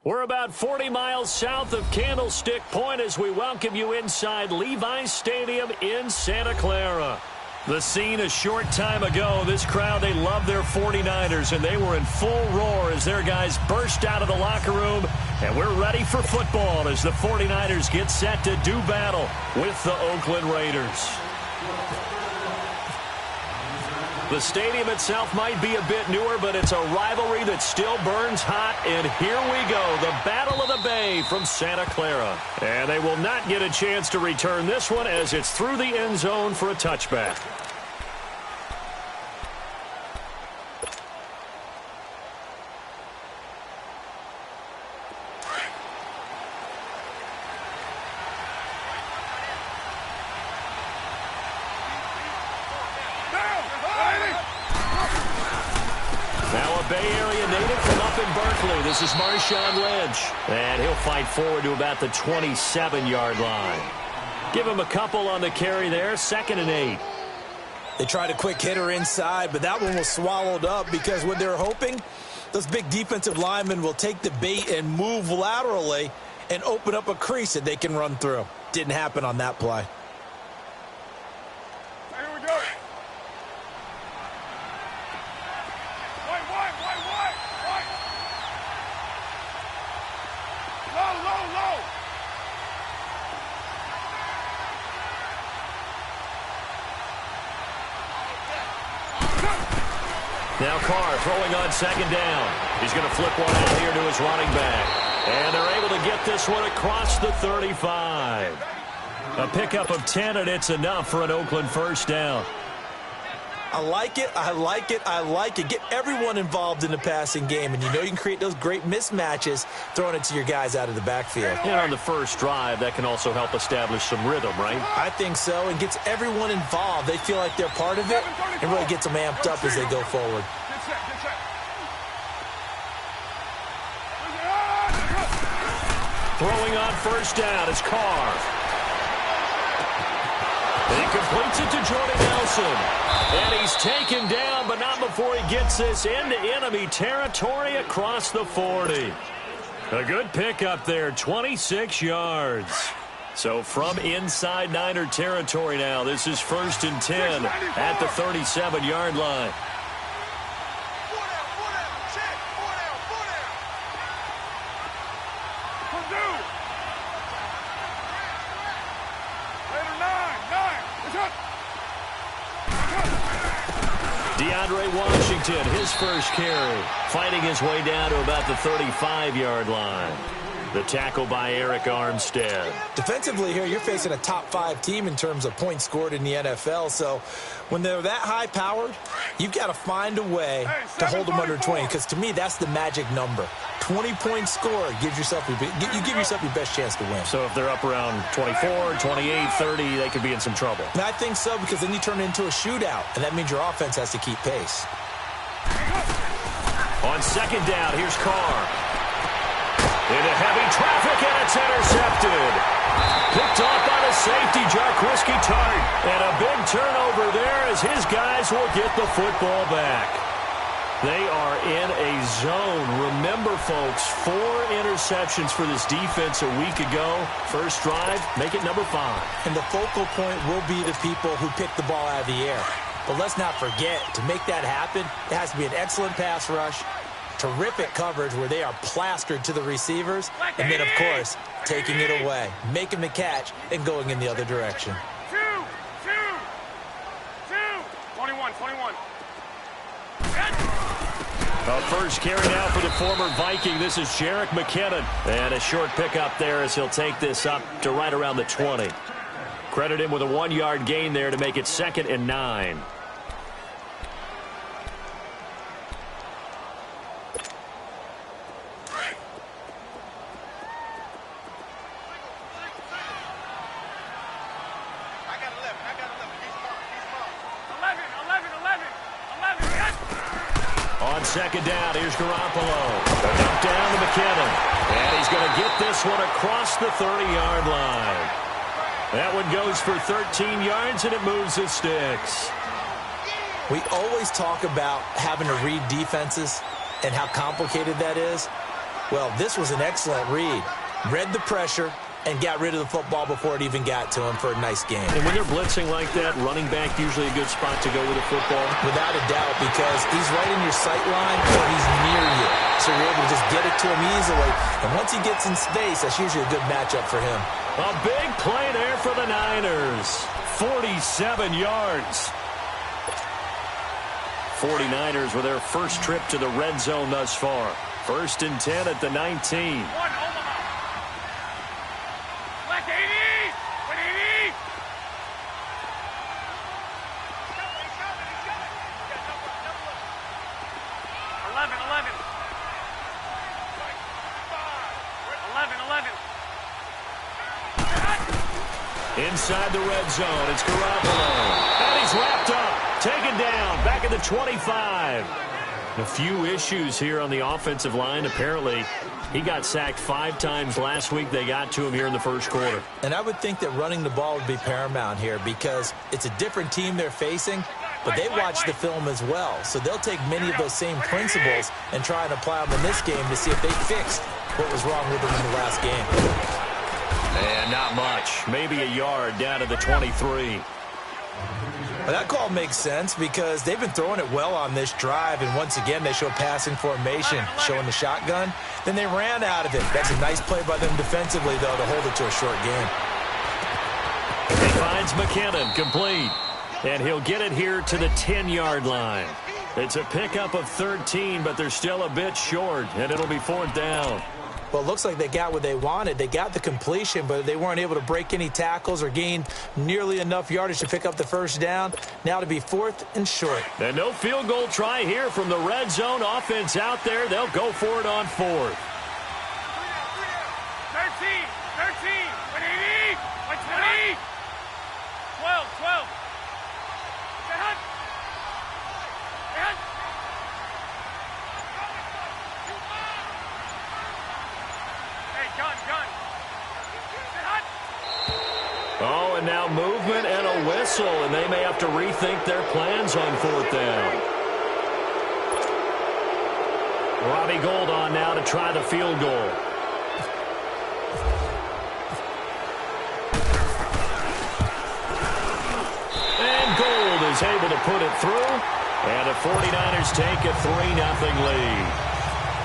We're about 40 miles south of Candlestick Point as we welcome you inside Levi's Stadium in Santa Clara. The scene a short time ago, this crowd, they love their 49ers, and they were in full roar as their guys burst out of the locker room. And we're ready for football as the 49ers get set to do battle with the Oakland Raiders. The stadium itself might be a bit newer, but it's a rivalry that still burns hot. And here we go, the Battle of the Bay from Santa Clara. And they will not get a chance to return this one as it's through the end zone for a touchback. This is Marshawn Lynch, and he'll fight forward to about the 27-yard line. Give him a couple on the carry there, 2nd and 8. They tried a quick hitter inside, but that one was swallowed up because what they're hoping, those big defensive linemen will take the bait and move laterally and open up a crease that they can run through. Didn't happen on that play. Now Carr throwing on 2nd down. He's going to flip one out here to his running back. And they're able to get this one across the 35. A pickup of 10, and it's enough for an Oakland first down. I like it, I like it, I like it. Get everyone involved in the passing game, and you know you can create those great mismatches throwing it to your guys out of the backfield. And on the first drive, that can also help establish some rhythm, right? I think so, and gets everyone involved. They feel like they're part of it, and really gets them amped up as they go forward. Throwing on first down is Carr. He completes it to Jordan Nelson. And he's taken down, but not before he gets this into enemy territory across the 40. A good pickup there, 26 yards. So from inside Niner territory now, this is 1st and 10 at the 37-yard line. Washington, his first carry, fighting his way down to about the 35-yard line. The tackle by Eric Armstead. Defensively here, you're facing a top-5 team in terms of points scored in the NFL. So when they're that high-powered, you've got to find a way to hold them under 20. Because to me, that's the magic number. 20-point score gives yourself you give yourself your best chance to win. So if they're up around 24, 28, 30, they could be in some trouble. And I think so, because then you turn it into a shootout, and that means your offense has to keep pace. On 2nd down, here's Carr. Into heavy traffic, and it's intercepted. Picked off by the safety, Jarquiski Tart. And a big turnover there as his guys will get the football back. They are in a zone. Remember, folks, 4 interceptions for this defense a week ago. First drive, make it number 5. And the focal point will be the people who pick the ball out of the air. But let's not forget, to make that happen, it has to be an excellent pass rush, terrific coverage where they are plastered to the receivers, and then, of course, taking it away, making the catch, and going in the other direction. 21. A first carry now for the former Viking. This is Jerick McKinnon. And a short pickup there as he'll take this up to right around the 20. Credit him with a 1-yard gain there to make it 2nd and 9. On 2nd down, here's Garoppolo. A dump down to McKinnon. And he's going to get this one across the 30-yard line. That one goes for 13 yards, and it moves the sticks. We always talk about having to read defenses and how complicated that is. Well, this was an excellent read. Read the pressure and got rid of the football before it even got to him for a nice game. And when they're blitzing like that, running back usually a good spot to go with the football? Without a doubt, because he's right in your sight line or he's near you. So you're able to just get it to him easily. And once he gets in space, that's usually a good matchup for him. A big play there for the Niners. 47 yards. 49ers with their first trip to the red zone thus far. 1st and 10 at the 19. Inside the red zone, it's Garoppolo. And he's wrapped up, taken down, back at the 25. A few issues here on the offensive line. Apparently, he got sacked 5 times last week. They got to him here in the first quarter. And I would think that running the ball would be paramount here because it's a different team they're facing, but they watch the film as well. So they'll take many of those same principles and try and apply them in this game to see if they fixed what was wrong with them in the last game. And not much. Maybe a yard down to the 23. Well, that call makes sense because they've been throwing it well on this drive, and once again they show passing formation, showing the shotgun. Then they ran out of it. That's a nice play by them defensively, though, to hold it to a short game. He finds McKinnon, complete. And he'll get it here to the 10-yard line. It's a pickup of 13, but they're still a bit short, and it'll be 4th down. Well, it looks like they got what they wanted. They got the completion, but they weren't able to break any tackles or gain nearly enough yardage to pick up the first down. Now to be 4th and short. And no field goal try here from the red zone offense out there. They'll go for it on 4th. 13, 180, 120, 12. Oh, and now movement and a whistle, and they may have to rethink their plans on 4th down. Robbie Gould on now to try the field goal. And Gould is able to put it through, and the 49ers take a 3-0 lead.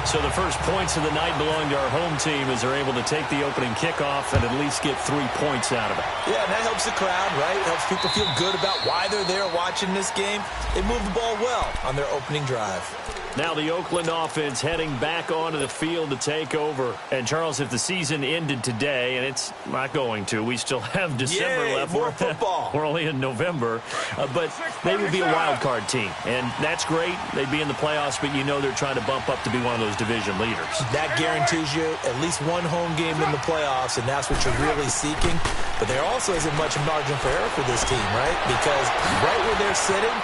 So the first points of the night belong to our home team as they're able to take the opening kickoff and at least get 3 points out of it. Yeah, and that helps the crowd, right? Helps people feel good about why they're there watching this game. They moved the ball well on their opening drive. Now the Oakland offense heading back onto the field to take over. And, Charles, if the season ended today, and it's not going to, we still have December left. More football. We're only in November. But they would be a wild card team. And that's great. They'd be in the playoffs, but you know they're trying to bump up to be one of those division leaders. That guarantees you at least one home game in the playoffs, and that's what you're really seeking. But there also isn't much margin for error for this team, right? Because right where they're sitting,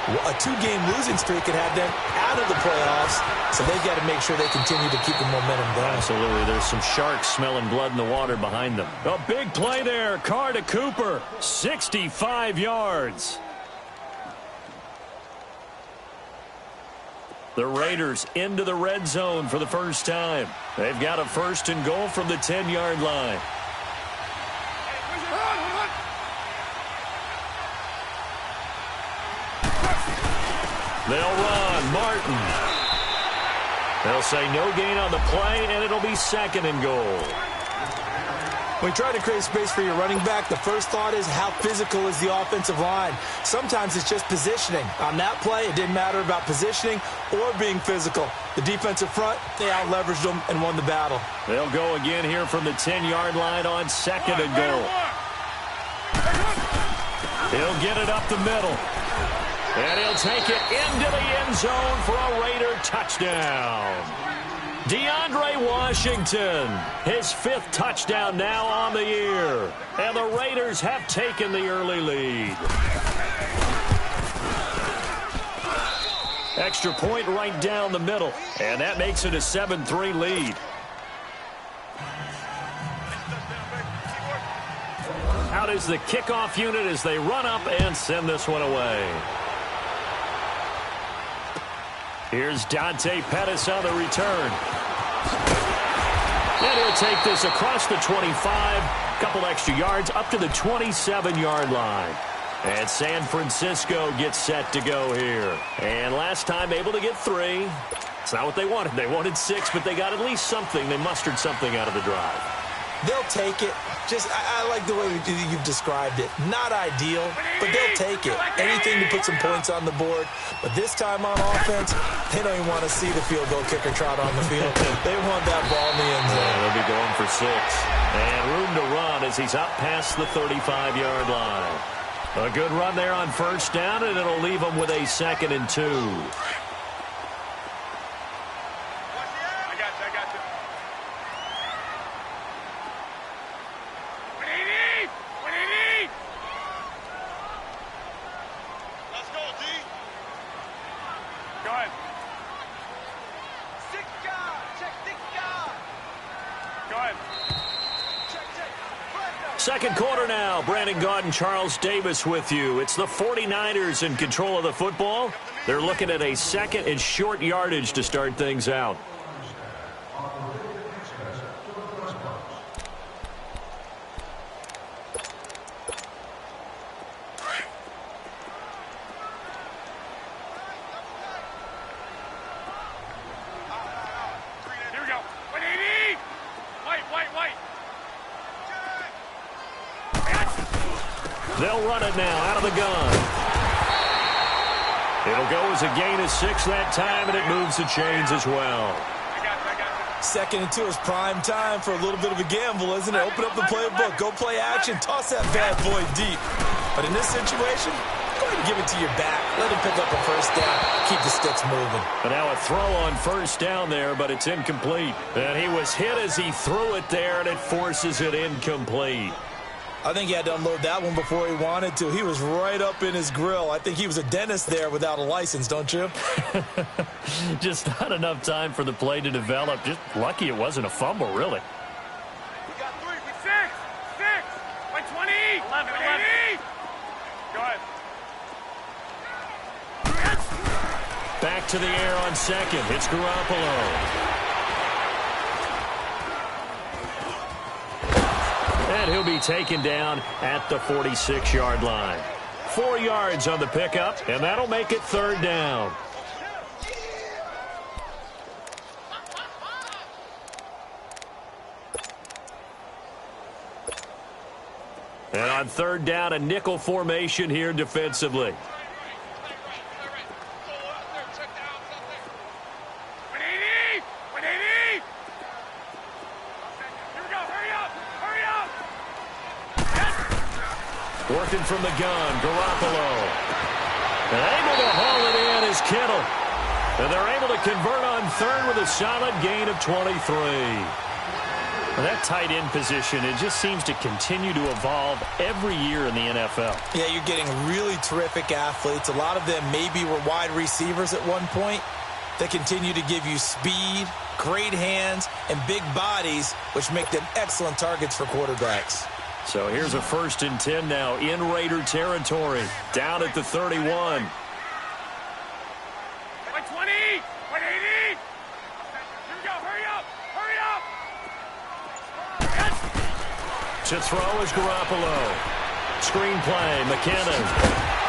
a 2-game losing streak could have them out of the playoffs, so they've got to make sure they continue to keep the momentum going. Absolutely. There's some sharks smelling blood in the water behind them. A big play there. Carr to Cooper. 65 yards. The Raiders into the red zone for the first time. They've got a 1st and goal from the 10-yard line. They'll run. Martin. They'll say no gain on the play, and it'll be 2nd and goal. When you try to create space for your running back, the first thought is how physical is the offensive line. Sometimes it's just positioning. On that play, it didn't matter about positioning or being physical. The defensive front, they out-leveraged them and won the battle. They'll go again here from the 10-yard line on 2nd and goal. He'll get it up the middle. And he'll take it into the end zone for a Raider touchdown. DeAndre Washington, his 5th touchdown now on the year. And the Raiders have taken the early lead. Extra point right down the middle. And that makes it a 7-3 lead. Out is the kickoff unit as they run up and send this one away. Here's Dante Pettis on the return. And he'll take this across the 25, couple extra yards up to the 27-yard line. And San Francisco gets set to go here. And last time able to get 3. It's not what they wanted. They wanted 6, but they got at least something. They mustered something out of the drive. They'll take it. I like the way you've described it. Not ideal, but they'll take it. Anything to put some points on the board. But this time on offense, they don't even want to see the field goal kicker trot on the field. They want that ball in the end zone. Yeah, they'll be going for 6. And room to run as he's up past the 35-yard line. A good run there on first down, and it'll leave them with a 2nd and 2. Second quarter now. Brandon Gaud and Charles Davis with you. It's the 49ers in control of the football. They're looking at a 2nd and short yardage to start things out. Here we go. 180. White. They'll run it now out of the gun. It'll go as a gain of 6 that time, and it moves the chains as well. I got you. 2nd and 2 is prime time for a little bit of a gamble, isn't it? Open up the playbook. Go play action. Toss that bad boy deep. But in this situation, go ahead and give it to your back. Let him pick up a first down. Keep the sticks moving. And now a throw on first down there, but it's incomplete. And he was hit as he threw it there, and it forces it incomplete. I think he had to unload that one before he wanted to. He was right up in his grill. I think he was a dentist there without a license, don't you? Just not enough time for the play to develop. Just lucky it wasn't a fumble, really. We got 3. 6. By 20. 11. Go ahead. Back to the air on 2nd. It's Garoppolo. And he'll be taken down at the 46-yard line. 4 yards on the pickup, and that'll make it 3rd down. And on 3rd down, a nickel formation here defensively. Working from the gun, Garoppolo. And able to haul it in is Kittle. And they're able to convert on 3rd with a solid gain of 23. Well, that tight end position, it just seems to continue to evolve every year in the NFL. Yeah, you're getting really terrific athletes. A lot of them maybe were wide receivers at one point. They continue to give you speed, great hands, and big bodies, which make them excellent targets for quarterbacks. So here's a 1st and 10 now in Raider territory, down at the 31. By 20. 180. Here we go. Hurry up. To throw is Garoppolo. Screen play, McKinnon.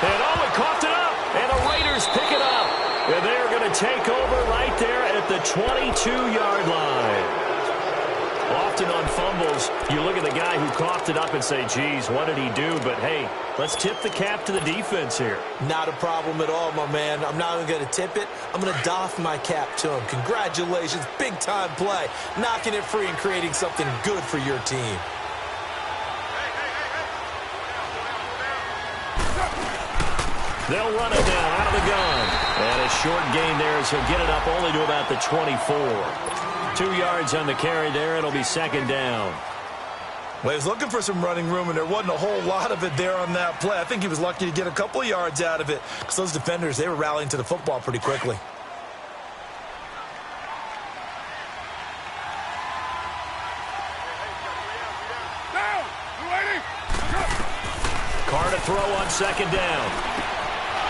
And it coughed it up. And the Raiders pick it up. And they're going to take over right there at the 22-yard line. Often on fumbles, you look at the guy who coughed it up and say, geez, what did he do? But, hey, let's tip the cap to the defense here. Not a problem at all, my man. I'm not even going to tip it. I'm going to doff my cap to him. Congratulations. Big-time play. Knocking it free and creating something good for your team. They'll run it down out of the gun. And a short gain there as he'll get it up only to about the 24. 2 yards on the carry there. It'll be 2nd down. Well, he was looking for some running room, and there wasn't a whole lot of it there on that play. I think he was lucky to get a couple of yards out of it because those defenders, they were rallying to the football pretty quickly. Carr to throw on 2nd down.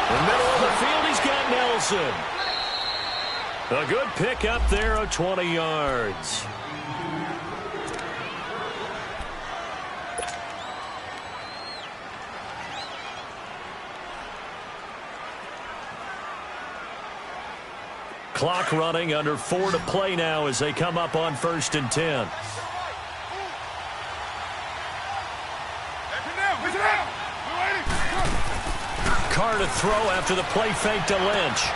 In the middle of the field, he's got Nelson. A good pick up there of 20 yards. Clock running, under 4 to play now as they come up on 1st and 10. Carr to throw after the play fake to Lynch.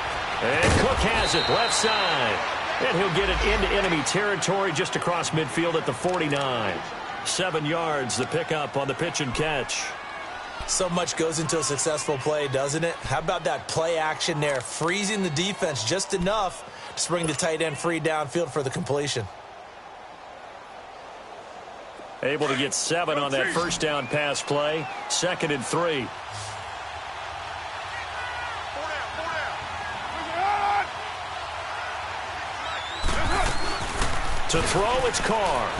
And Cook has it, left side. And he'll get it into enemy territory just across midfield at the 49. 7 yards, the pickup on the pitch and catch. So much goes into a successful play, doesn't it? How about that play action there, freezing the defense just enough to bring the tight end free downfield for the completion. Able to get 7 on that first down pass play. 2nd and 3. To throw, it's Carr.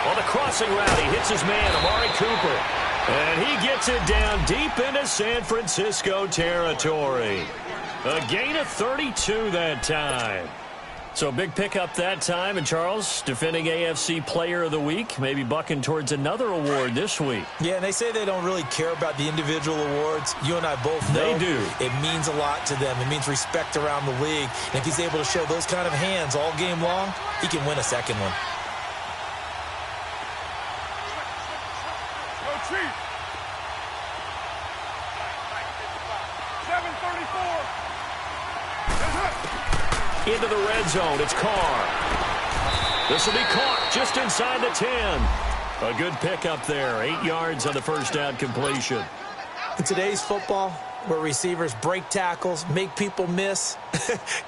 On the crossing route, he hits his man, Amari Cooper. And he gets it down deep into San Francisco territory. A gain of 32 that time. So big pickup that time. And Charles, defending AFC Player of the Week, maybe bucking towards another award this week. Yeah, and they say they don't really care about the individual awards. You and I both know they do. It means a lot to them. It means respect around the league. And if he's able to show those kind of hands all game long, he can win a second one. Into the red zone, it's Carr. This will be caught just inside the 10. A good pickup there, 8 yards on the first down completion. In today's football, where receivers break tackles, make people miss,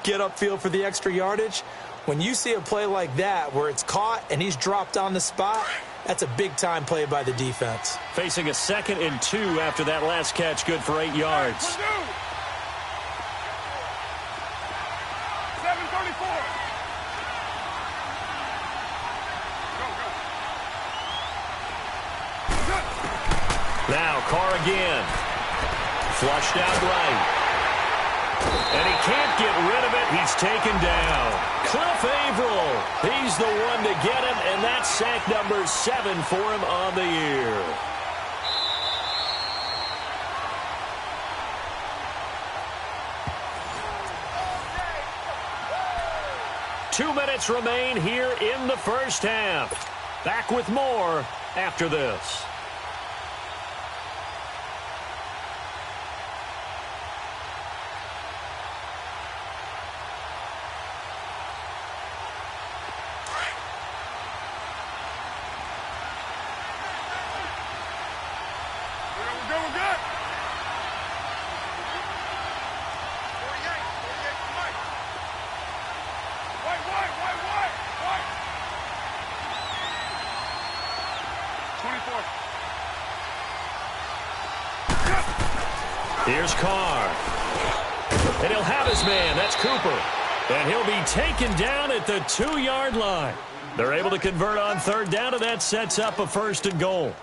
get upfield for the extra yardage, when you see a play like that where it's caught and he's dropped on the spot, that's a big-time play by the defense. Facing a 2nd and 2 after that last catch, good for 8 yards. Now Carr again. Flushed out right. And he can't get rid of it. He's taken down. Cliff Averill. He's the one to get him, and that's sack number 7 for him on the year. Two minutes remain here in the first half. Back with more after this. Here's Carr. And he'll have his man. That's Cooper. And he'll be taken down at the 2-yard line. They're able to convert on 3rd down, and that sets up a 1st and goal.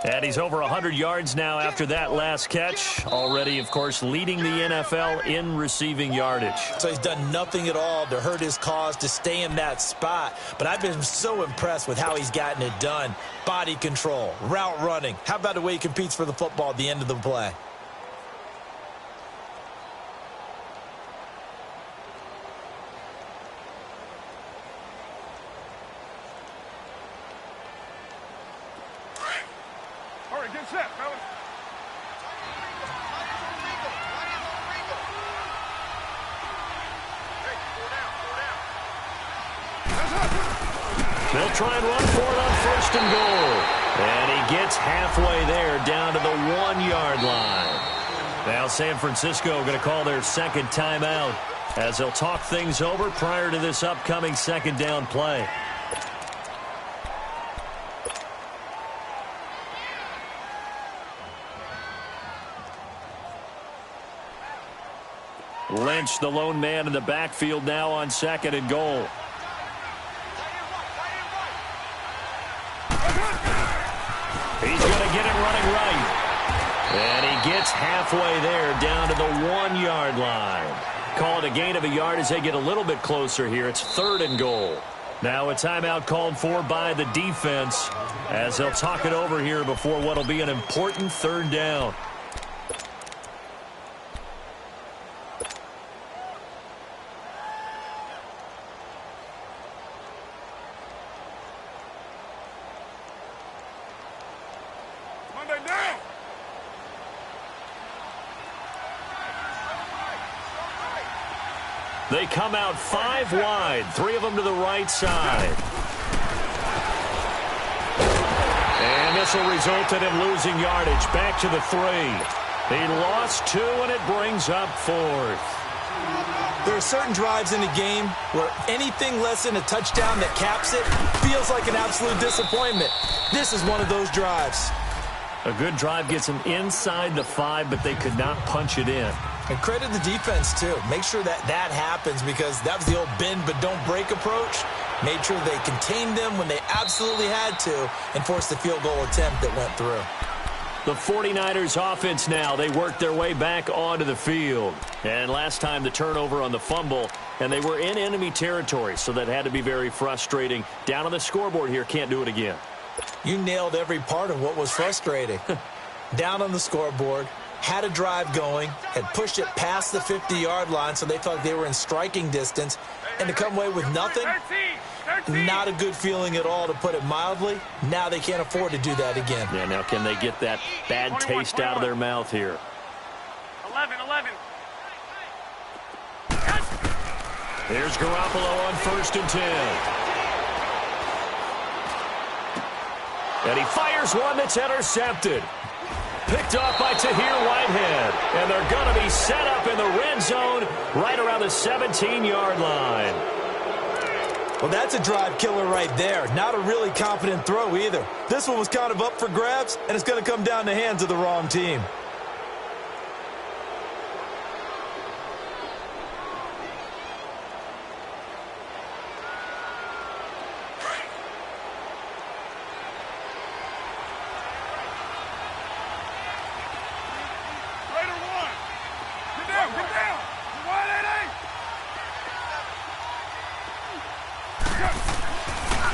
And he's over 100 yards now after that last catch. Already, of course, leading the NFL in receiving yardage. So he's done nothing at all to hurt his cause, to stay in that spot. But I've been so impressed with how he's gotten it done. Body control, route running. How about the way he competes for the football at the end of the play? They'll try and run for it on 1st and goal. And he gets halfway there down to the 1-yard line. Now San Francisco going to call their 2nd timeout as they'll talk things over prior to this upcoming 2nd down play. Lynch, the lone man in the backfield now on 2nd and goal. He's going to get it running right. And he gets halfway there down to the 1-yard line. Call it a gain of a yard as they get a little bit closer here. It's 3rd and goal. Now a timeout called for by the defense as they'll talk it over here before what will be an important 3rd down. They come out 5 wide, 3 of them to the right side. And this will result in him losing yardage. Back to the 3. He lost 2, and it brings up 4th. There are certain drives in the game where anything less than a touchdown that caps it feels like an absolute disappointment. This is one of those drives. A good drive gets them inside the 5, but they could not punch it in. And credit the defense, too. Make sure that happens because that was the old bend but don't break approach. Made sure they contained them when they absolutely had to and forced the field goal attempt that went through. The 49ers offense now, they worked their way back onto the field. And last time the turnover on the fumble, and they were in enemy territory, so that had to be very frustrating. Down on the scoreboard here, can't do it again. You nailed every part of what was frustrating. Down on the scoreboard, had a drive going, had pushed it past the 50-yard line so they thought they were in striking distance, and to come away with nothing, not a good feeling at all, to put it mildly. Now they can't afford to do that again. Yeah, now can they get that bad taste out of their mouth here? 11. Here's Garoppolo on 1st and 10. And he fires one that's intercepted. Picked off by Tahir Whitehead. And they're going to be set up in the red zone right around the 17-yard line. Well, that's a drive killer right there. Not a really confident throw either. This one was kind of up for grabs, and it's going to come down the hands of the wrong team.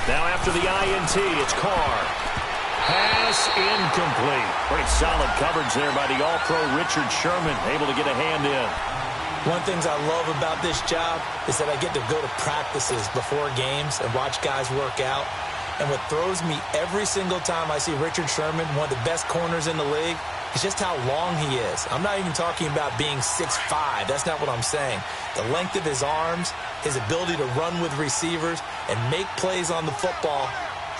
Now after the INT, it's Carr. Pass incomplete. Pretty solid coverage there by the All-Pro Richard Sherman, able to get a hand in. One thing I love about this job is that I get to go to practices before games and watch guys work out. And what throws me every single time I see Richard Sherman, one of the best corners in the league, is just how long he is. I'm not even talking about being 6'5". That's not what I'm saying. The length of his arms, his ability to run with receivers and make plays on the football,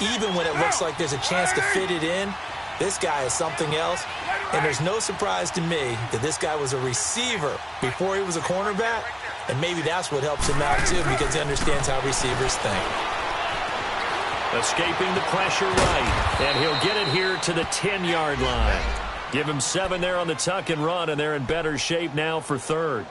even when it looks like there's a chance to fit it in, this guy is something else. And there's no surprise to me that this guy was a receiver before he was a cornerback. And maybe that's what helps him out, too, because he understands how receivers think. Escaping the pressure right, and he'll get it here to the 10-yard line. Give him 7 there on the tuck and run, and they're in better shape now for 3rd.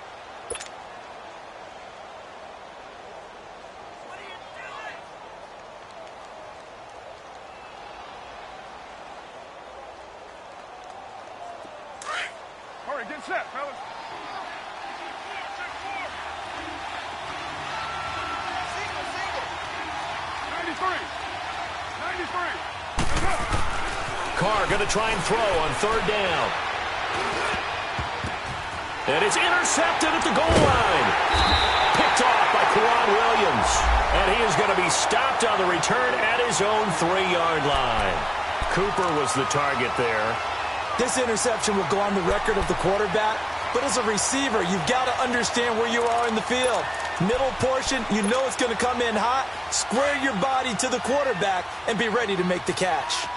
All right, get set, fellas. 93. Carr going to try and throw on 3rd down. And it's intercepted at the goal line. Picked off by Kwan Williams. And he is going to be stopped on the return at his own 3-yard line. Cooper was the target there. This interception will go on the record of the quarterback, but as a receiver, you've got to understand where you are in the field. Middle portion, you know it's going to come in hot. Square your body to the quarterback and be ready to make the catch.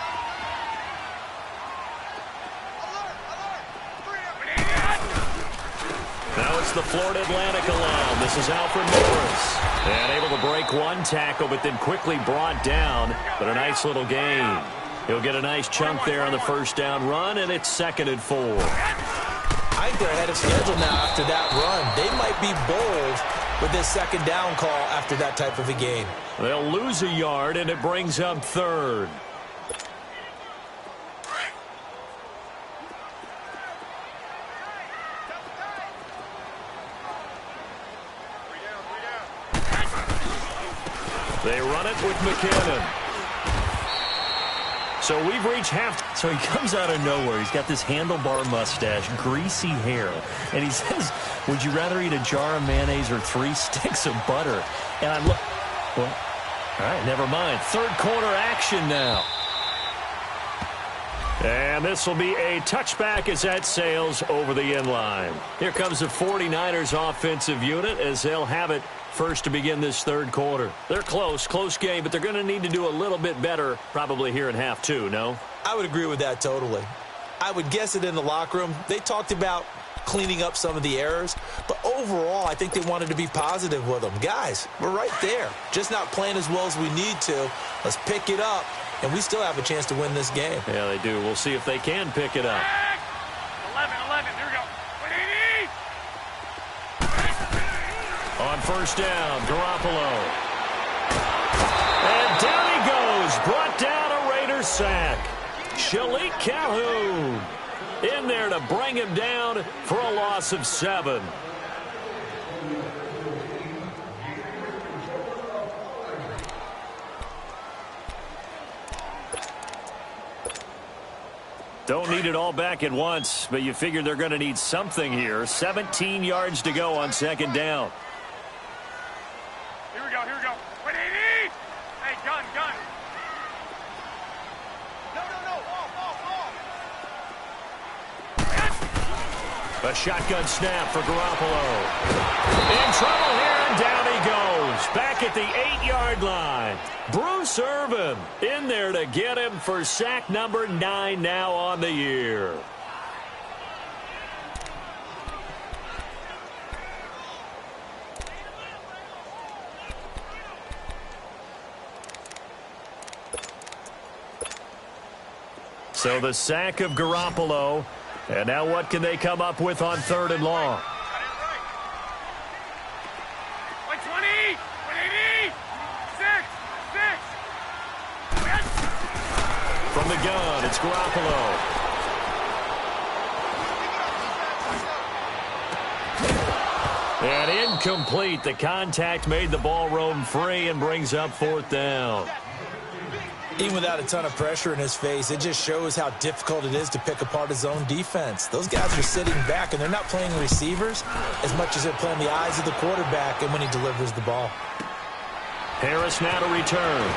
Now it's the Florida Atlantic alum. This is Alfred Morris. And able to break one tackle, but then quickly brought down. But a nice little gain. He'll get a nice chunk there on the 1st down run, and it's 2nd and 4. I think they're ahead of schedule now after that run. They might be bold with this 2nd down call after that type of a game. They'll lose a yard, and it brings up 3rd. They run it with McKinnon. So we've reached half. So he comes out of nowhere. He's got this handlebar mustache, greasy hair. And he says, would you rather eat a jar of mayonnaise or 3 sticks of butter? And I look, well, all right, never mind. Third quarter action now. And this will be a touchback as that sails over the end line. Here comes the 49ers offensive unit as they'll have it first to begin this third quarter. They're close game, but they're going to need to do a little bit better probably here in half two, no? I would agree with that totally. I would guess it in the locker room. They talked about cleaning up some of the errors, but overall, I think they wanted to be positive with them. Guys, we're right there. Just not playing as well as we need to. Let's pick it up, and we still have a chance to win this game. Yeah, they do. We'll see if they can pick it up. 11, here we go. 180! On first down, Garoppolo. And down he goes. Brought down a Raiders sack. Shalik Calhoun in there to bring him down for a loss of 7. Don't need it all back at once, but you figure they're going to need something here. 17 yards to go on second down. Here we go. 180! Hey, gun. Ball. A shotgun snap for Garoppolo. In trouble here, and down he goes. Back at the 8-yard line. Bruce Irvin in there to get him for sack number 9 now on the year. So the sack of Garoppolo. And now what can they come up with on third and long? 120! 180! 6! From the gun, it's Garoppolo. And incomplete. The contact made the ball roam free and brings up fourth down. Even without a ton of pressure in his face, it just shows how difficult it is to pick apart his own defense. Those guys are sitting back, and they're not playing receivers as much as they're playing the eyes of the quarterback and when he delivers the ball. Harris now to return.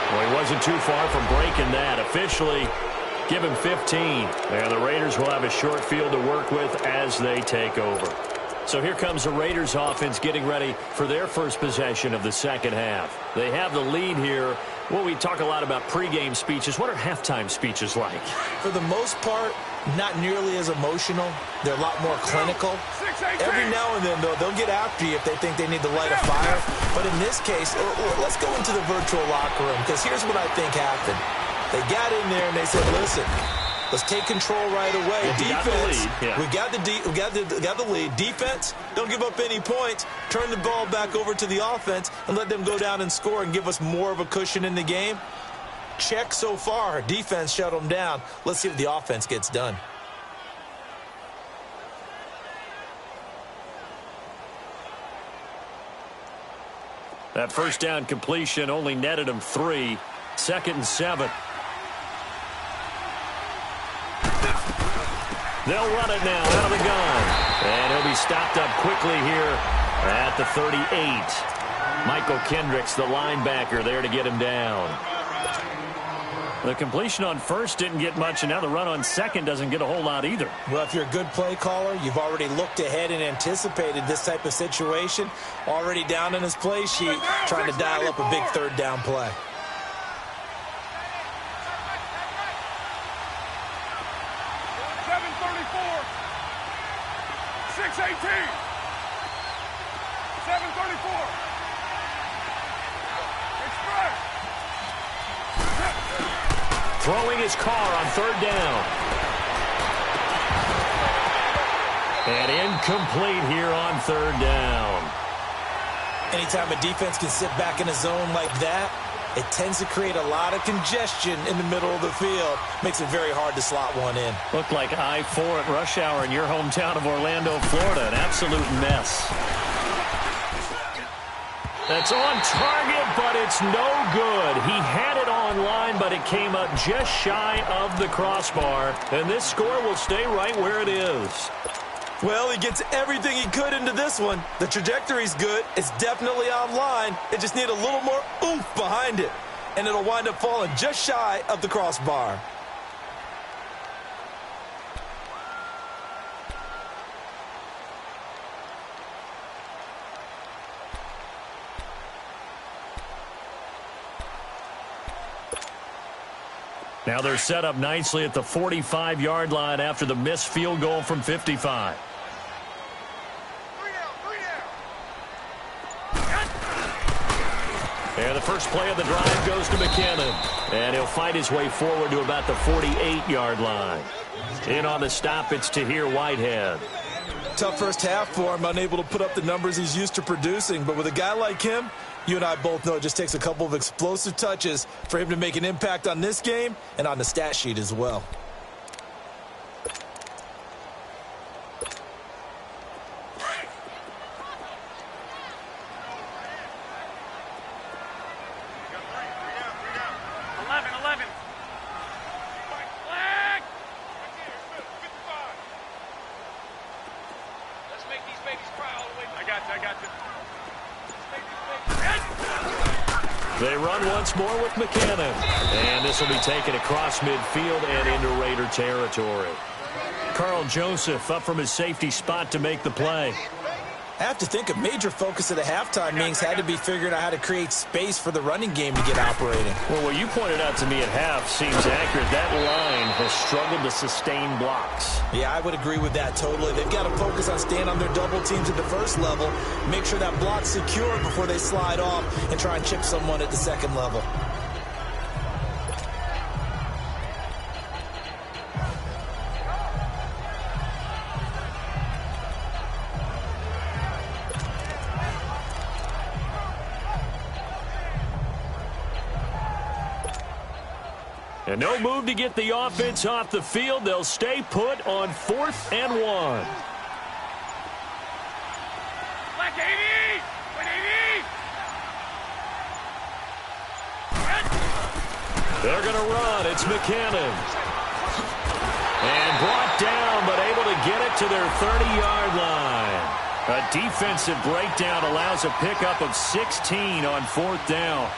Well, he wasn't too far from breaking that. Officially, give him 15. And the Raiders will have a short field to work with as they take over. So here comes the Raiders offense getting ready for their first possession of the second half. They have the lead here. Well, we talk a lot about pregame speeches. What are halftime speeches like? For the most part, not nearly as emotional. They're a lot more clinical. Every now and then, though, they'll get after you if they think they need to light a fire. But in this case, let's go into the virtual locker room, because here's what I think happened. They got in there and they said, listen, let's take control right away. Defense, we got the lead. Defense, don't give up any points. Turn the ball back over to the offense and let them go down and score and give us more of a cushion in the game. Check so far. Defense shut them down. Let's see if the offense gets done. That first down completion only netted him 3. 2nd and 7. They'll run it now out of the gun. And he'll be stopped up quickly here at the 38. Michael Kendricks, the linebacker, there to get him down. The completion on first didn't get much, and now the run on second doesn't get a whole lot either. Well, if you're a good play caller, you've already looked ahead and anticipated this type of situation. Already down in his play sheet, trying to dial up a big third down play. Throwing his car on third down. And incomplete here on third down. Anytime a defense can sit back in a zone like that, it tends to create a lot of congestion in the middle of the field. Makes it very hard to slot one in. Looked like I-4 at rush hour in your hometown of Orlando, Florida. An absolute mess. That's on target, but it's no good. He had it on line, but it came up just shy of the crossbar. And this score will stay right where it is. Well, he gets everything he could into this one. The trajectory's good. It's definitely on line. It just needs a little more oomph behind it. And it'll wind up falling just shy of the crossbar. Now they're set up nicely at the 45-yard line after the missed field goal from 55. And the first play of the drive goes to McKinnon. And he'll fight his way forward to about the 48-yard line. In on the stop, it's Tahir Whitehead. Tough first half for him, unable to put up the numbers he's used to producing. But with a guy like him, you and I both know it just takes a couple of explosive touches for him to make an impact on this game and on the stat sheet as well. They run once more with McKinnon. And this will be taken across midfield and into Raider territory. Carl Joseph up from his safety spot to make the play. I have to think a major focus of the halftime meetings had to be figuring out how to create space for the running game to get operating. Well, what you pointed out to me at half seems accurate. That line has struggled to sustain blocks. Yeah, I would agree with that totally. They've got to focus on staying on their double teams at the first level, make sure that block's secure before they slide off and try and chip someone at the second level. And no move to get the offense off the field. They'll stay put on 4th and 1. Black 80! 180! They're going to run. It's McKinnon. And brought down, but able to get it to their 30-yard line. A defensive breakdown allows a pickup of 16 on 4th down.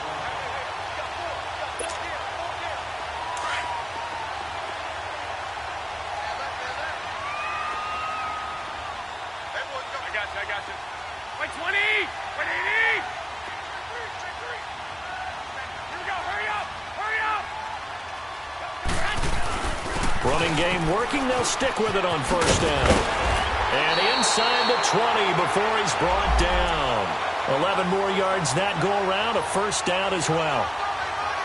I got you. Wait, 20! 180! Here we go, hurry up! Hurry up! Running game working. They'll stick with it on 1st down. And inside the 20 before he's brought down. 11 more yards that go around. A 1st down as well.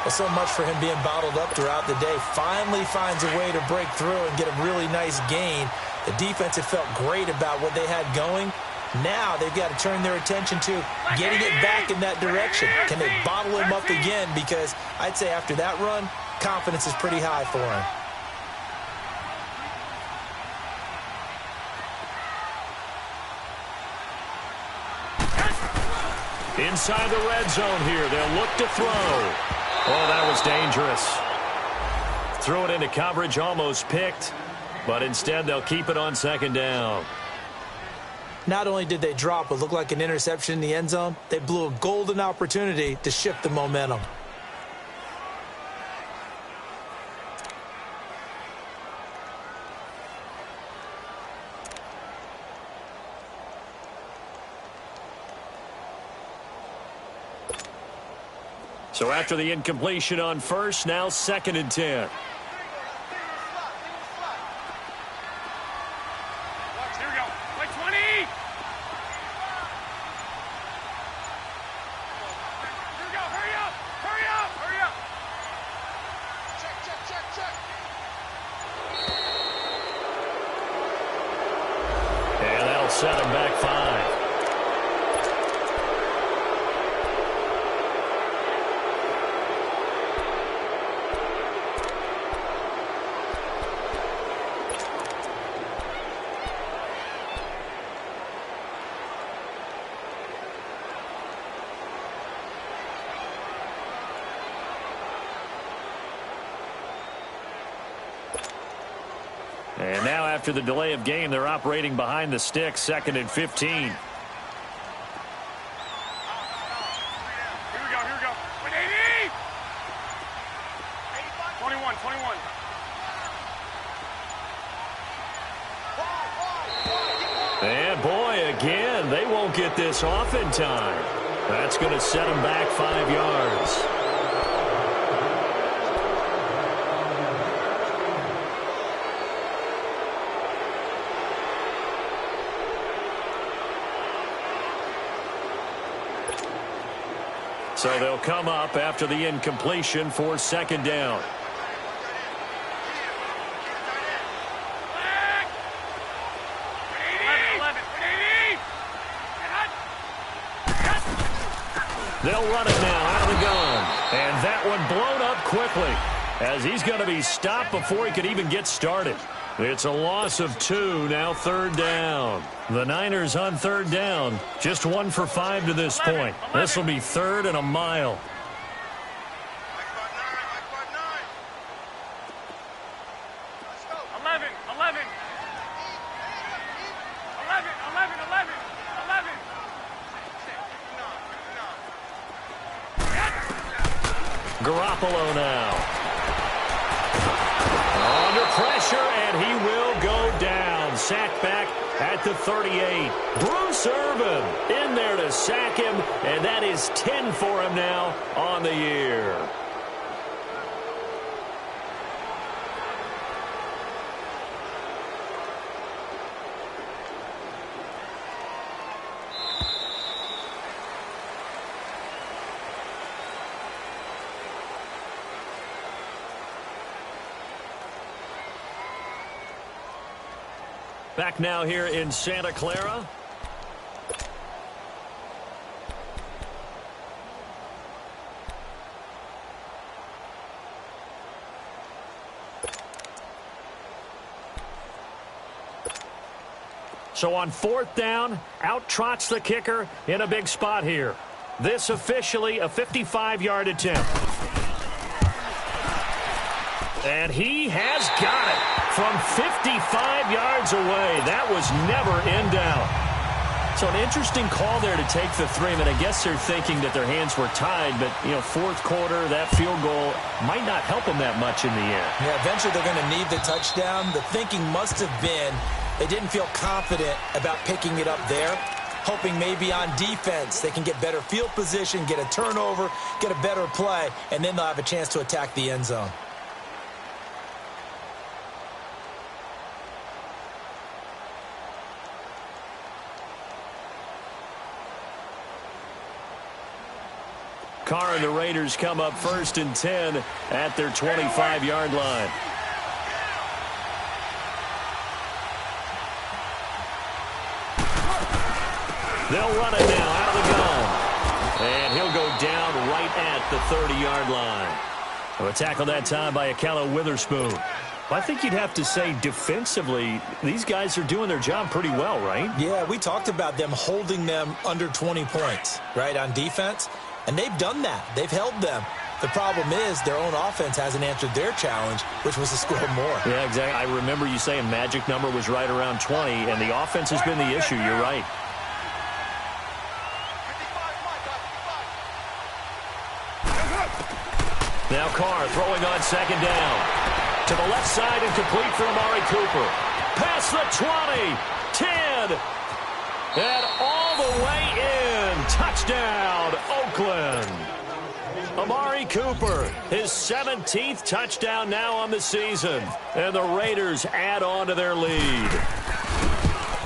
Well, so much for him being bottled up throughout the day. Finally finds a way to break through and get a really nice gain. The defense had felt great about what they had going. Now they've got to turn their attention to getting it back in that direction. Can they bottle him up again? Because I'd say after that run, confidence is pretty high for him. Inside the red zone here. They'll look to throw. Oh, that was dangerous. Threw it into coverage, almost picked. But instead, they'll keep it on 2nd down. Not only did they drop what looked like an interception in the end zone, they blew a golden opportunity to shift the momentum. So after the incompletion on 1st, now 2nd and 10. Set him back 5. And now after the delay of game, they're operating behind the stick, 2nd and 15. Here we go. 180! 21. And boy, again, they won't get this off in time. That's going to set them back 5 yards. So they'll come up after the incompletion for 2nd down. They'll run it now out of the gun. And that one blown up quickly as he's going to be stopped before he could even get started. It's a loss of 2, now 3rd down. The Niners on 3rd down, just 1 for 5 to this point. This will be 3rd and a mile. Garoppolo now. Under pressure, and he will go down. Sacked back at the 38. Bruce Irvin in there to sack him, and that is 10 for him now on the year. Back now here in Santa Clara. So on 4th down, out trots the kicker in a big spot here. This officially a 55-yard attempt. And he has got it from 55 yards away. That was never in doubt. So an interesting call there to take the 3. I mean, I guess they're thinking that their hands were tied, but, 4th quarter, that field goal might not help them that much in the end. Yeah, eventually they're going to need the touchdown. The thinking must have been they didn't feel confident about picking it up there, hoping maybe on defense they can get better field position, get a turnover, get a better play, and then they'll have a chance to attack the end zone. Carr and the Raiders come up 1st and 10 at their 25-yard line. They'll run it now out of the gun. And he'll go down right at the 30-yard line. A tackle that time by Akella Witherspoon. Well, I think you'd have to say defensively, these guys are doing their job pretty well, right? Yeah, we talked about them holding them under 20 points, right, on defense. And they've done that. They've held them. The problem is their own offense hasn't answered their challenge, which was to score more. Yeah, exactly. I remember you saying magic number was right around 20, and the offense has been the issue. You're right. Now Carr throwing on 2nd down. To the left side and complete for Amari Cooper. Past the 20, 10, and all the way in. Touchdown, Oakland. Amari Cooper, his 17th touchdown now on the season. And the Raiders add on to their lead.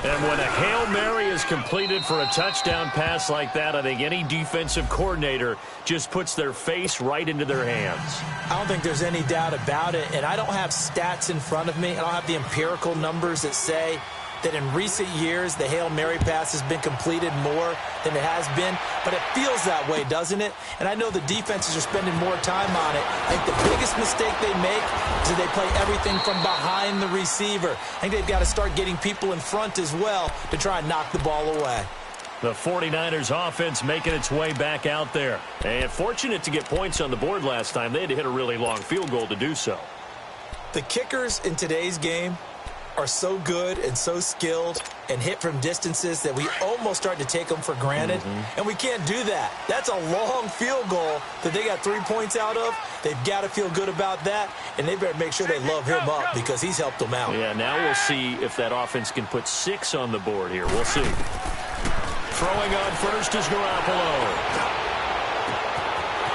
And when a Hail Mary is completed for a touchdown pass like that, I think any defensive coordinator just puts their face right into their hands. I don't think there's any doubt about it. And I don't have stats in front of me. I don't have the empirical numbers that say that in recent years the Hail Mary pass has been completed more than it has been, but it feels that way, doesn't it? And I know the defenses are spending more time on it. I think the biggest mistake they make is that they play everything from behind the receiver. I think they've got to start getting people in front as well to try and knock the ball away. The 49ers offense making its way back out there. And fortunate to get points on the board last time. They had to hit a really long field goal to do so. The kickers in today's game are so good and so skilled and hit from distances that we almost start to take them for granted, and we can't do that. That's a long field goal that they got 3 points out of. They've got to feel good about that, and they better make sure they love him up because he's helped them out. Yeah, now we'll see if that offense can put 6 on the board here. We'll see. Throwing on first is Garoppolo.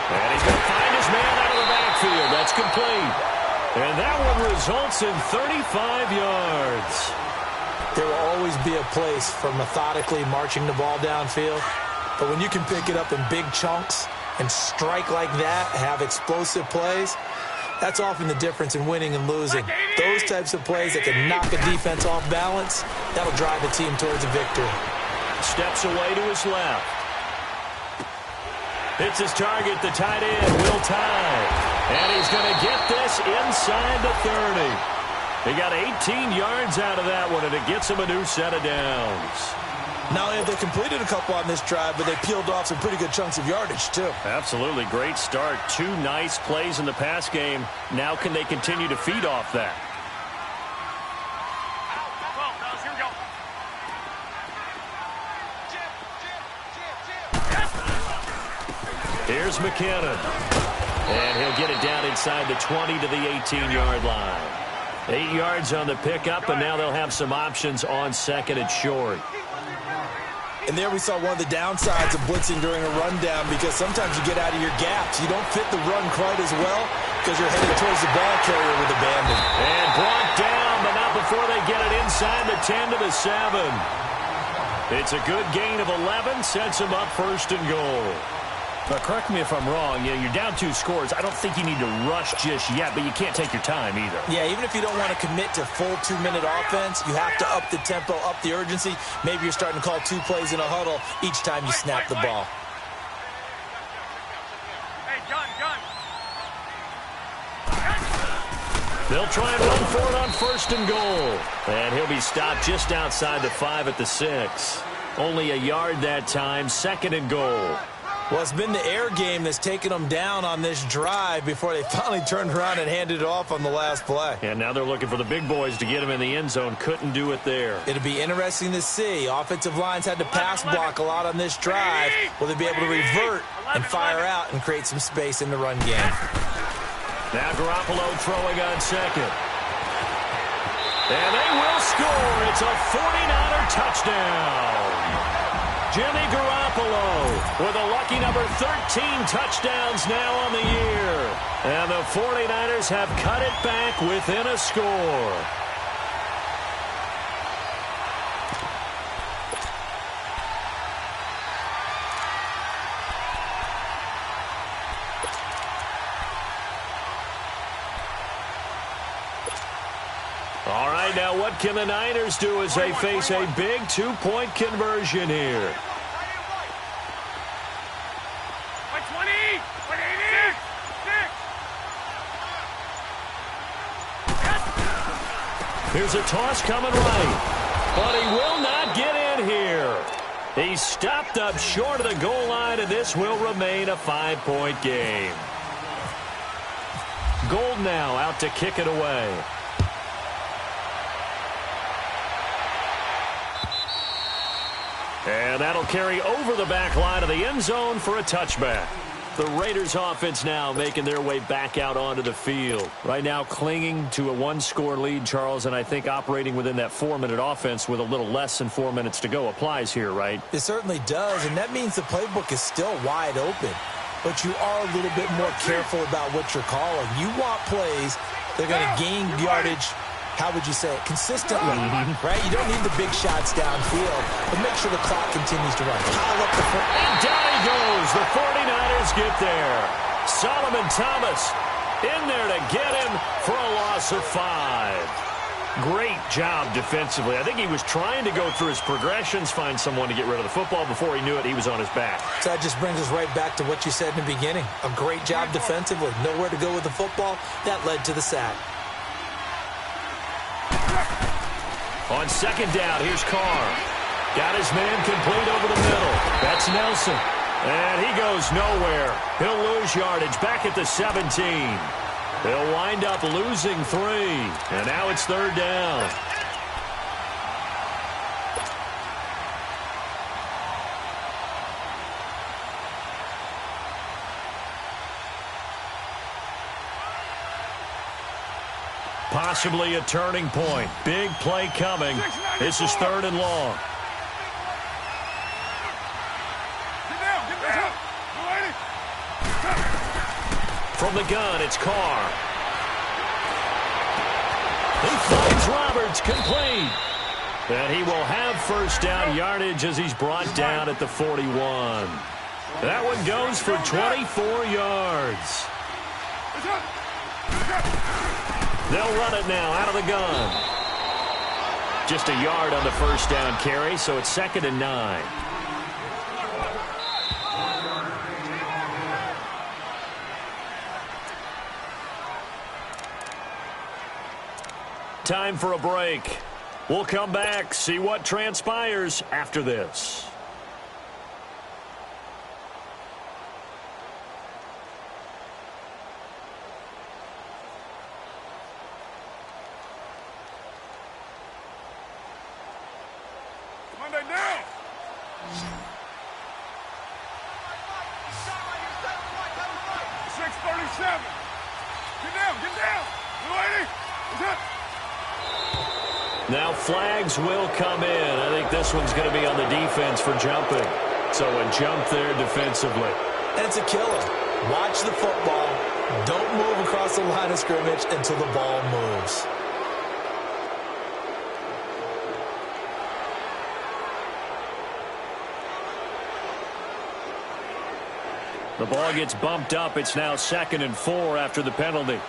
And he's going to find his man out of the backfield. That's complete. And that one results in 35 yards. There will always be a place for methodically marching the ball downfield. But when you can pick it up in big chunks and strike like that, have explosive plays, that's often the difference in winning and losing. Those types of plays that can knock a defense off balance, that'll drive a team towards a victory. Steps away to his left. Hits his target, the tight end, Will Tye. And he's going to get this inside the 30. He got 18 yards out of that one, and it gets him a new set of downs. Not only have they completed a couple on this drive, but they peeled off some pretty good chunks of yardage, too. Absolutely. Great start. 2 nice plays in the pass game. Now can they continue to feed off that? Here's McKinnon. And he'll get it down inside the 20 to the 18-yard line. 8 yards on the pickup, and now they'll have some options on second and short. And there we saw one of the downsides of blitzing during a rundown, because sometimes you get out of your gaps. You don't fit the run quite as well because you're headed towards the ball carrier with abandon. And brought down, but not before they get it inside the 10 to the 7. It's a good gain of 11, sets them up first and goal. But correct me if I'm wrong, you're down 2 scores. I don't think you need to rush just yet, but you can't take your time either. Yeah, even if you don't want to commit to full 2-minute offense, you have to up the tempo, up the urgency. Maybe you're starting to call 2 plays in a huddle each time you snap the ball. Hey, gun. They'll try and run for it on first and goal. And he'll be stopped just outside the 5 at the 6. Only a yard that time, second and goal. Well, it's been the air game that's taken them down on this drive before they finally turned around and handed it off on the last play. And now they're looking for the big boys to get him in the end zone. Couldn't do it there. It'll be interesting to see. Offensive lines had to pass block a lot on this drive. Will they be able to revert and fire out and create some space in the run game? Now Garoppolo throwing on second. And they will score. It's a 49er touchdown. Jimmy Garoppolo with a lucky number 13 touchdowns now on the year. And the 49ers have cut it back within a score. All right, now what can the Niners do as they face a big 2-point conversion here? 120, 180, 6. Here's a toss coming right, but he will not get in here. He's stopped up short of the goal line, and this will remain a 5-point game. Gold now out to kick it away. And that'll carry over the back line of the end zone for a touchback. The Raiders offense now making their way back out onto the field. Right now clinging to a 1-score lead, Charles, and I think operating within that 4-minute offense with a little less than 4 minutes to go applies here, right? It certainly does, and that means the playbook is still wide open. But you are a little bit more careful about what you're calling. You want plays that are going to gain yardage, how would you say it, consistently, right? You don't need the big shots downfield, but make sure the clock continues to run. Pile up the front. And down he goes. The 49ers get there. Solomon Thomas in there to get him for a loss of 5. Great job defensively. I think he was trying to go through his progressions, find someone to get rid of the football. Before he knew it, he was on his back. So that just brings us right back to what you said in the beginning. A great job defensively. Nowhere to go with the football. That led to the sack. On second down, here's Carr. Got his man complete over the middle. That's Nelson. And he goes nowhere. He'll lose yardage back at the 17. They'll wind up losing 3. And now it's third down. Possibly a turning point. Big play coming. This is 3rd and long. From the gun, it's Carr. He finds Roberts, complete. And he will have first down yardage as he's brought down at the 41. That one goes for 24 yards. They'll run it now out of the gun. Just a yard on the first down carry, so it's 2nd and 9. Time for a break. We'll come back, see what transpires after this. Monday down. 6:37. Get down, get down. 280. It's up. Now flags will come in. I think this one's going to be on the defense for jumping. So a jump there defensively. And it's a killer. Watch the football. Don't move across the line of scrimmage until the ball moves. The ball gets bumped up. It's now 2nd and 4 after the penalty.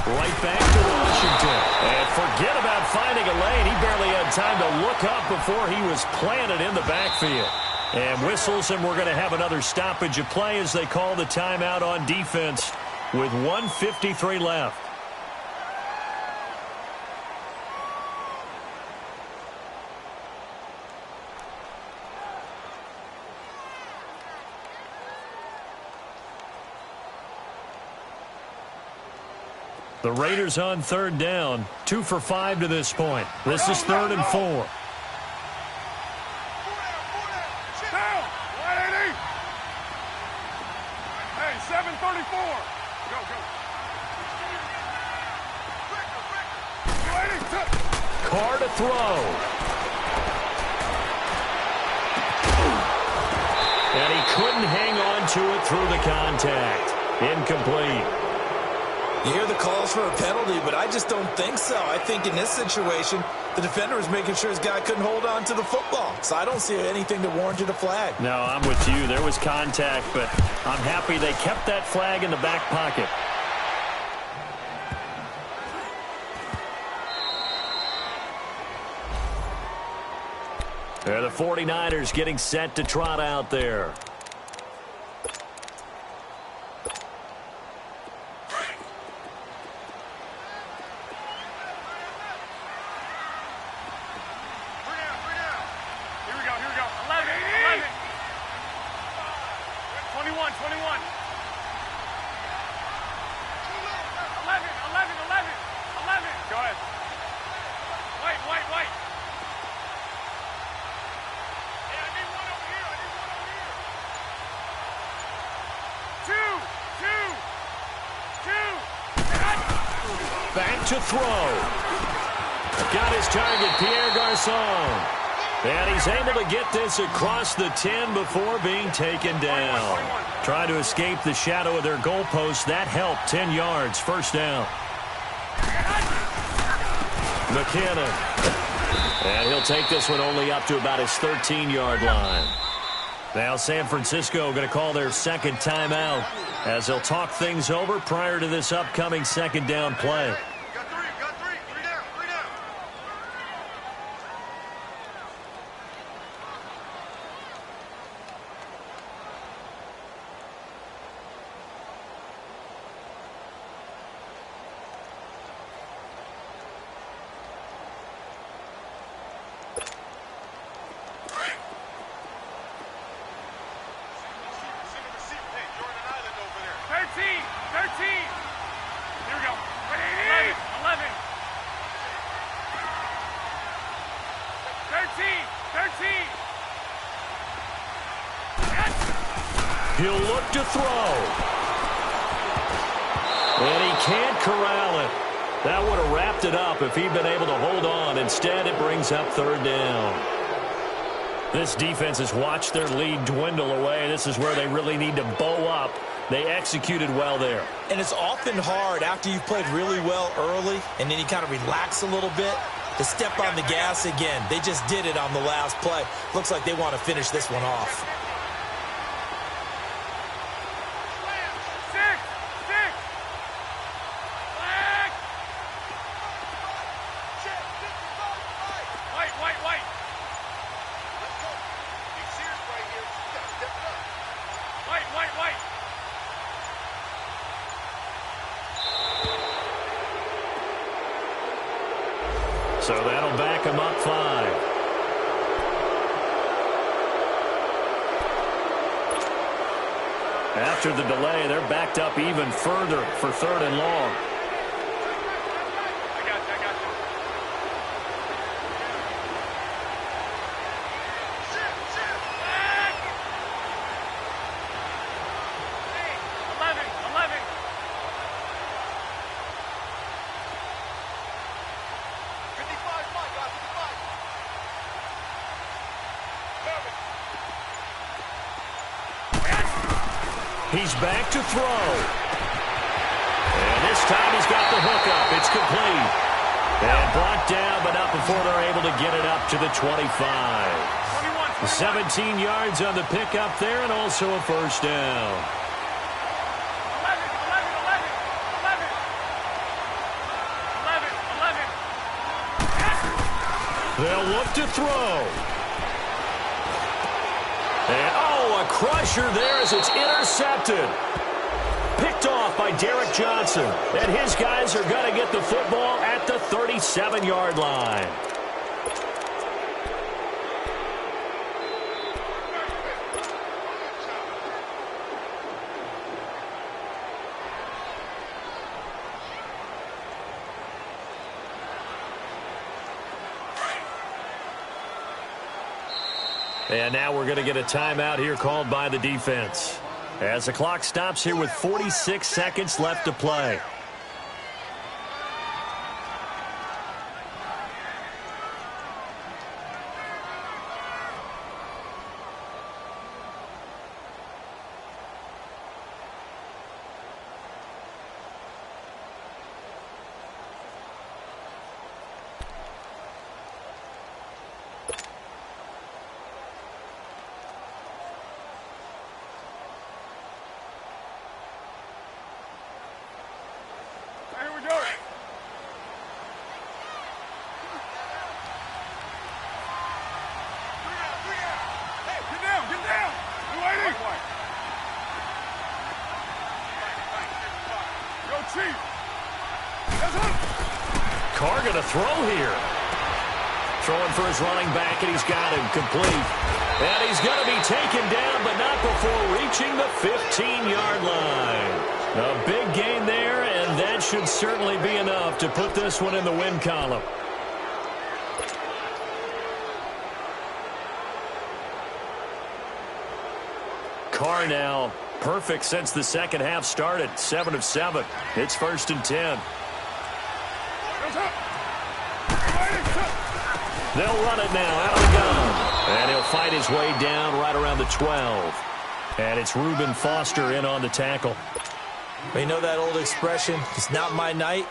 Right back to Washington. And forget about finding a lane. He barely had time to look up before he was planted in the backfield. And whistles, and we're going to have another stoppage of play as they call the timeout on defense with 1:53 left. The Raiders on 3rd down, 2 for 5 to this point. This is 3rd and 4. Down. 180. Hey, 7:34. Go, go. 280. Carr to throw. And he couldn't hang on to it through the contact. Incomplete. You hear the calls for a penalty, but I just don't think so. I think in this situation, the defender was making sure his guy couldn't hold on to the football. So I don't see anything that warranted a flag. No, I'm with you. There was contact, but I'm happy they kept that flag in the back pocket. They're the 49ers getting set to trot out there. Back to throw. Got his target, Pierre Garçon. And he's able to get this across the 10 before being taken down. Trying to escape the shadow of their goalpost. That helped. 10 yards. First down. McKinnon. And he'll take this one only up to about his 13-yard line. Now San Francisco going to call their second timeout as they'll talk things over prior to this upcoming second down play. He'll look to throw. And he can't corral it. That would have wrapped it up if he'd been able to hold on. Instead, it brings up third down. This defense has watched their lead dwindle away. This is where they really need to bow up. They executed well there. And it's often hard after you've played really well early and then you kind of relax a little bit to step on the gas again. They just did it on the last play. Looks like they want to finish this one off. So that'll back him up 5. After the delay, they're backed up even further for third and long. He's back to throw. And this time he's got the hook up. It's complete. And brought down, but not before they're able to get it up to the 25. 17 yards on the pickup there, and also a first down. 11. They'll look to throw. And, a crusher there as it's intercepted. Picked off by Derek Johnson. And his guys are going to get the football at the 37-yard line. And now we're going to get a timeout here called by the defense. As the clock stops here with 46 seconds left to play. Carr going to throw here. Throwing for his running back, and he's got him complete. And he's going to be taken down, but not before reaching the 15-yard line. A big gain there, and that should certainly be enough to put this one in the win column. Carr now perfect since the second half started. 7 of 7. It's 1st and 10. They'll run it now out of the gun. And he'll fight his way down right around the 12. And it's Reuben Foster in on the tackle. You know that old expression, it's not my night?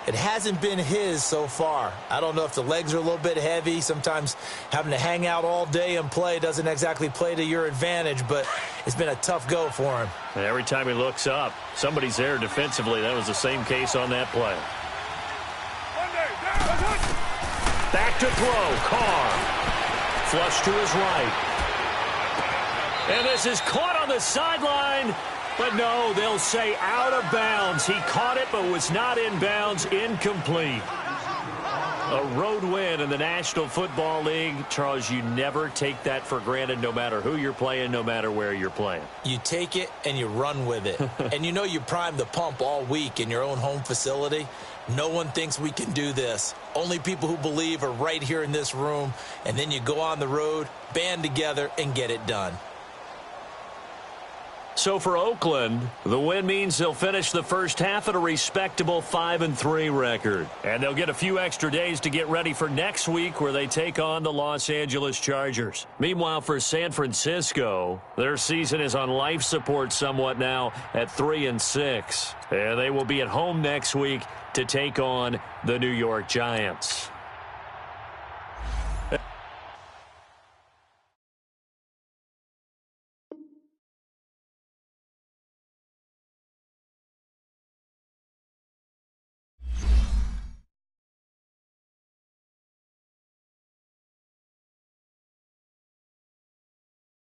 It hasn't been his so far. I don't know if the legs are a little bit heavy. Sometimes having to hang out all day and play doesn't exactly play to your advantage, but it's been a tough go for him. And every time he looks up, somebody's there defensively. That was the same case on that play. Back to throw. Carr. Flush to his right. And this is caught on the sideline. But no, they'll say out of bounds. He caught it but was not in bounds. Incomplete. A road win in the National Football League. Charles, you never take that for granted no matter who you're playing, no matter where you're playing. You take it and you run with it. And you know you primed the pump all week in your own home facility. No one thinks we can do this. Only people who believe are right here in this room. And then you go on the road, band together, and get it done. So for Oakland, the win means they'll finish the first half at a respectable 5-3 record. And they'll get a few extra days to get ready for next week where they take on the Los Angeles Chargers. Meanwhile, for San Francisco, their season is on life support somewhat now at 3-6. And they will be at home next week to take on the New York Giants.